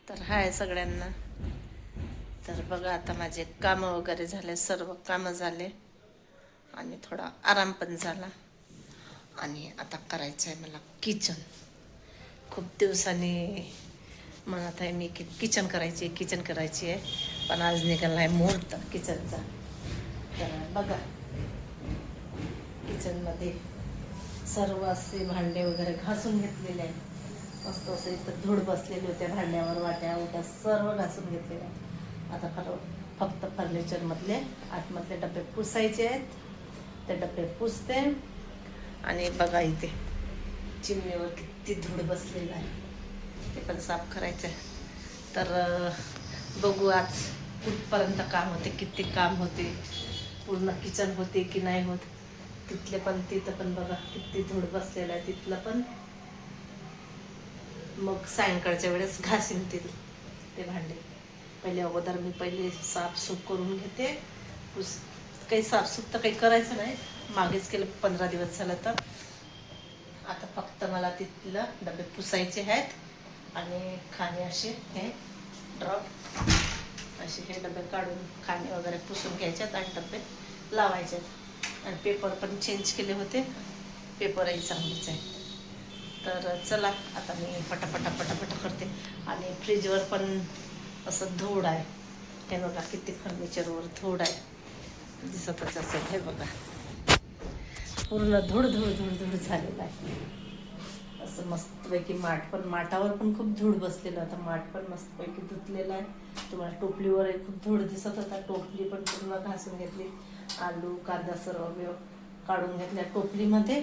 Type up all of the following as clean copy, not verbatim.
तर हाय सगळ्यांना. तर बघा आता माझे कामं वगैरे झाले, सर्व कामं झाले आणि थोडा आराम पण झाला. आणि आता करायचं आहे मला किचन. खूप दिवसांनी म्हणत आहे मी की किचन करायची आहे, पण आज निघाला आहे मुहूर्त किचनचा. तर बघा किचनमध्ये सर्व असे भांडे वगैरे घासून घेतलेले आहेत. मस्त असं इथं धूळ बसलेली होत्या भांड्यावर, वाट्या उट्या सर्व घासून घेतलेल्या आहेत. आता फक्त फर्निचरमधले आतमधले डबे पुसायचे आहेत. ते डबे पुसते. आणि बघा इथे चिमणीवर किती धूळ बसलेला आहे, ते पण साफ करायचं आहे. तर बघू आज कुठपर्यंत काम होते, किती काम होते, पूर्ण किचन होते की नाही होत. तिथं पण बघा किती धूळ बसलेला आहे तिथलं पण. मग सायंकाळच्या वेळेस घासीन ते भांडे. अगोदर मी साफसूफ करून घेते. काही साफसूफ तर काही करायचं नाही, मागेच केलं 15 दिवस झालं. तर आता फक्त मला तिथलं डबे पुसायचे आहेत आणि खाणे असे हे ड्रॉप असे हे डबे काढून खाणे वगैरे पुसून घ्यायच्यात आणि डबे लावायचे आहेत. आणि पेपर पण चेंज केले होते, पेपरही चांगलीच आहे. तर चला आता मी पटापटा करते. आणि फ्रीजवर पण असं धूळ आहे, हे बघा किती फर्निचरवर धूळ आहे, दिसतच असेल. हे बघा पूर्ण धूळ झालेलं आहे. असं मस्तपैकी माठावर पण खूप धूळ बसलेलं होतं. माठ पण मस्तपैकी धुतलेलं आहे. तुम्हाला टोपलीवरही खूप धूळ दिसत होता, टोपली पण पूर्ण घासून घेतली. आलू कांदा सर्व काढून घेतल्या टोपलीमध्ये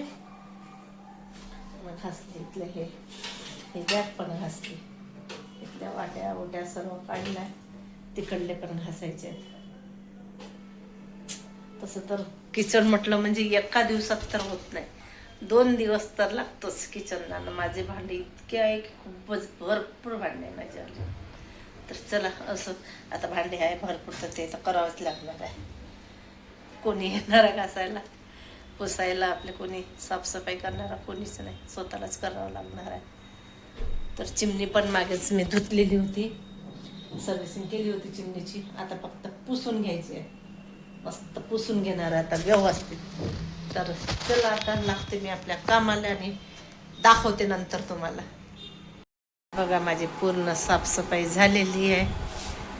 घासले. इथले हे गॅप पण घासले, इथल्या वाट्या ओट्या सर्व काढल्या. तिकडले पण घासायचे आहेत. तसं तर किचन म्हटलं म्हणजे एका दिवसात तर होत नाही, 2 दिवस तर लागतोच किचनला. माझे भांडे इतके आहे की खूपच भरपूर भांडे आहे माझ्यावर. तर चला असं आता भांडे आहे भरपूर, तर ते तर करावंच लागणार आहे. कोणी येणार आहे घासायला पुसायला, आपले कोणी साफसफाई करणारा कोणीच नाही, स्वतःलाच करावं लागणार आहे. तर चिमणी पण मागेच मी धुतलेली होती, सर्व्हिसिंग केली होती चिमणीची. आता फक्त पुसून घ्यायची आहे, मस्त पुसून घेणार आहे आता व्यवस्थित. तर चला आता लागते मी आपल्या कामाला आणि दाखवते नंतर तुम्हाला. बघा माझी पूर्ण साफसफाई झालेली आहे,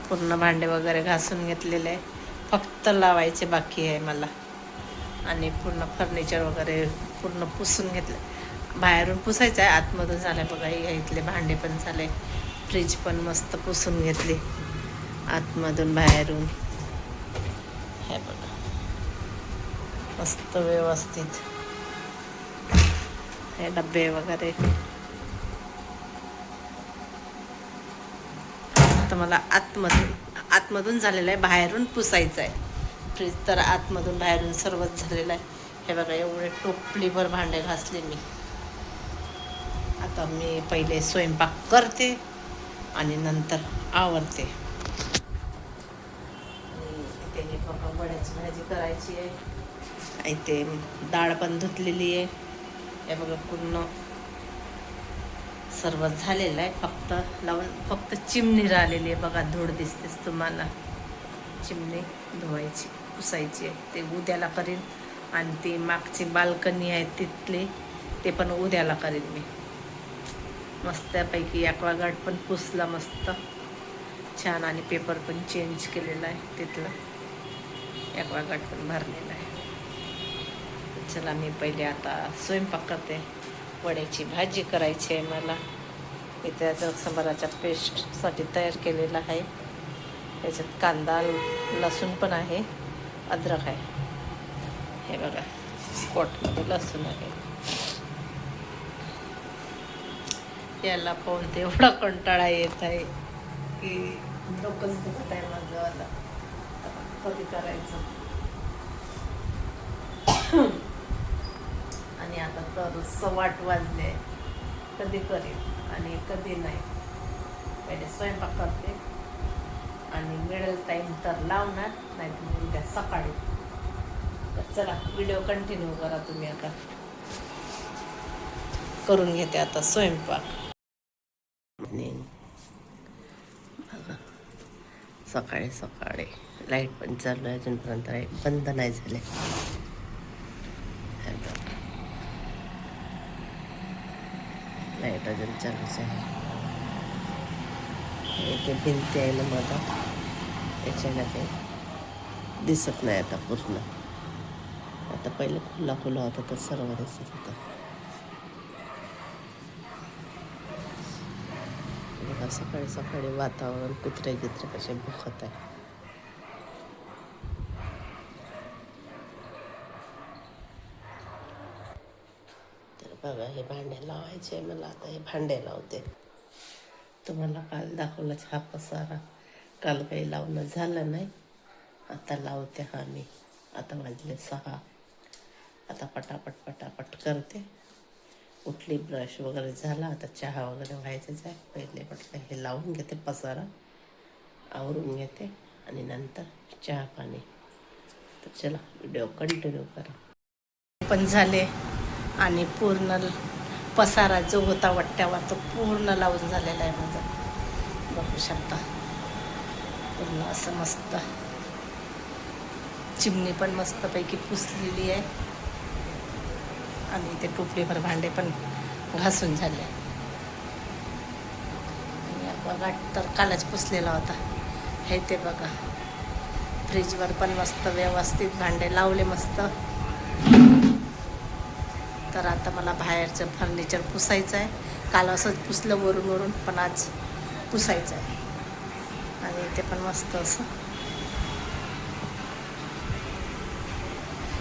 पूर्ण भांडे वगैरे घासून घेतलेले आहे, फक्त लावायचे बाकी आहे मला. आणि पूर्ण फर्निचर वगैरे पूर्ण पुसून घेतलं. बाहेरून पुसायचं आहे, आतमधून झालं बघा. इथले भांडे पण झाले, फ्रीज पण मस्त पुसून घेतली आतमधून बाहेरून. हे बघा मस्त व्यवस्थित हे डबे वगैरे. आता मला आतमधून झालेलं आहे, बाहेरून पुसायचं आहे. फ्रीज तर आतमधून बाहेरून सर्वच झालेलं आहे. हे बघा एवढे टोपलीभर भांडे घासले मी. आता मी पहिले स्वयंपाक करते आणि नंतर आवरते. इथे बघा वड्याची भाजी करायची आहे. इथे डाळ पण धुतलेली आहे. हे बघा पूर्ण सर्व झालेलं आहे, फक्त लावून फक्त चिमणी राहिलेली आहे. बघा धूळ दिसतेच तुम्हाला. चिमणी धुवायची पुसायची आहे, ते उद्याला करीन. आणि ती मागची बाल्कनी आहे तिथली, ते पण उद्याला करीन मी. मस्तपैकी ॲक्वागार्ड पण पुसला मस्त छान, आणि पेपर पण चेंज केलेला आहे तिथला, ॲक्वागार्ड पण भरलेला आहे. चला मी पहिले आता स्वयंपाक करते. वड्याची भाजी करायची आहे मला. इथे आता संबाराच्या पेस्टसाठी तयार केलेला आहे. याच्यात कांदा लसूण पण आहे, अद्रक आहे. हे बघा कोटमध्ये लसूण आहे. याला पाहून ते एवढा कंटाळा येत आहे की डोकंच दुखत आहे माझं. आता कधी करायचं. आणि आता तर 8:15 वाजले, कधी करेन आणि कधी नाही. पहिले स्वयंपाक करते आणि मिळेल टाईम तर लावणार, नाही तर उद्या सकाळी. तर चला व्हिडिओ कंटिन्यू करा तुम्ही. आता करून घेते आता स्वयंपाक. सकाळी सकाळी लाईट पण चालू आहे, अजूनपर्यंत लाईट बंद नाही झाले. लाईट अजून चालूच आहे. इथे भिंती आहे ना माझा, याच्यानं काही दिसत नाही आता पूर्ण. आता पहिले खुला खुला होता तर सर्व दिसत होतं. बघा सकाळी सकाळी वातावरण कुत्रे कसे भुकत आहे. तर बघा हे भांडे लावायचे मला. आता हे भांडे लावते. तुम्हाला काल दाखवलाच हा पसारा. काल काही लावणं झालं नाही, आता लावते हा मी. आता वाजले 6. आता पटापट पटापट करते. उठली, ब्रश वगैरे झाला, आता चहा वगैरे व्हायचंच आहे. पहिले पटकन हे लावून घेते, पसारा आवरून घेते आणि नंतर चहा पाणी. तर चला व्हिडिओ कंटिन्यू करा. पण झाले आणि पूर्ण पसारा जो होता वट्ट्यावर तो पूर्ण लावून झालेला आहे माझा. बघू शकता पूर्ण असं मस्त. चिमणी पण मस्तपैकी पुसलेली आहे आणि ते टोपलीभर भांडे पण घासून झाले. आणि बघा तर कालच पुसलेला होता. हे ते बघा फ्रीजवर पण मस्त व्यवस्थित भांडे लावले मस्त. तर आता मला बाहेरचं फर्निचर पुसायचं आहे. काल असंच पुसलं वरून वरून, पण आज पुसायचं आहे. आणि ते पण मस्त असं.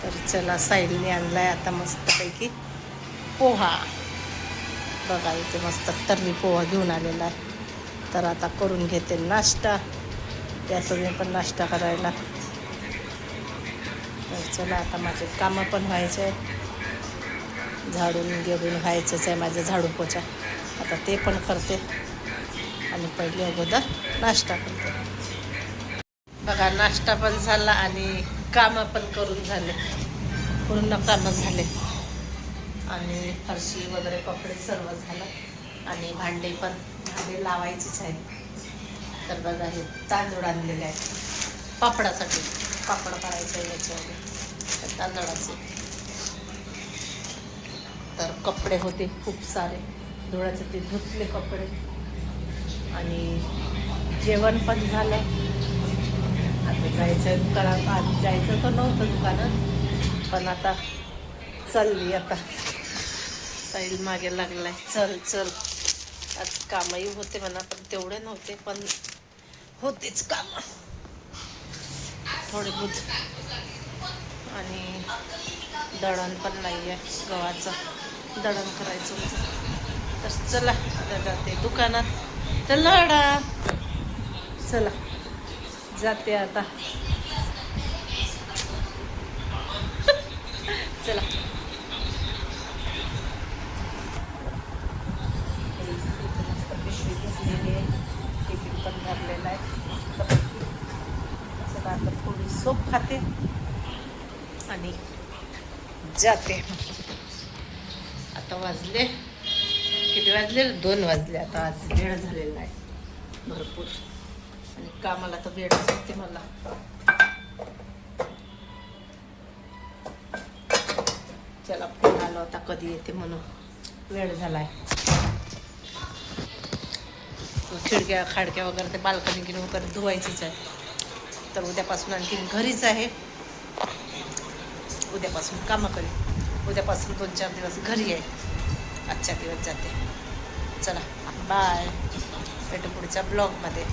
तर चला साईलने आणलाय आता मस्तपैकी पोहा. बघा इथे मस्त तर्री पोहा घेऊन आलेला आहे. तर आता करून घेते नाश्ता. त्यासोबत पण नाश्ता करायला. तर चला आता माझे कामं पण व्हायचे आहे. झाडून घेऊन व्हायचंच आहे माझं झाडू पोछा. आता ते पण करते आणि पहिले अगोदर नाश्ता करते. बघा नाश्ता पण झाला आणि कामं पण करून झाले. पूर्ण कामं झाले आणि फरशी वगैरे कपडे सर्व झालं आणि भांडे लावायचेच आहेत. तर बघा हे तांदूळ आणलेले आहेत पापडासाठी. पापड करायचं आहे याच्यावर तांदळाचे. तर कपडे होते खूप सारे धुळाचे, ते धुतले कपडे आणि जेवण पण झालं. आता जायचं दुकानात. आज जायचं तर नव्हतं दुकानात, पण आता चालली. आता साईल मागे लागलाय, चल चल. आज कामही होते म्हणा, पण तेवढे नव्हते, पण होतेच काम थोडे बहुत. आणि दळण पण नाही आहे, गव्हाचं दळण करायचं होतं. तर चला आता जाते दुकानात. चला चला जाते आता. चला टिफिन पण भरलेला आहे. चला आता थोडी सोप खाते आणि जाते. आता वाजले किती वाजले? 2 वाजले. आता आज वेळ झालेला आहे भरपूर आणि कामाला तर वेळच होते मला. त्याला फोन आला होता कधी येते म्हणून, वेळ झालाय. खिडक्या खाडक्या वगैरे ते बाल्कनी गिन वगैरे धुवायचीच आहे. तर उद्यापासून आणखीन घरीच आहे. उद्यापासून कामं करेल. उद्यापासून 2-4 दिवस घरी आहे. आजच्या दिवस जाते. चला बाय, भेटू पुढच्या ब्लॉगमध्ये.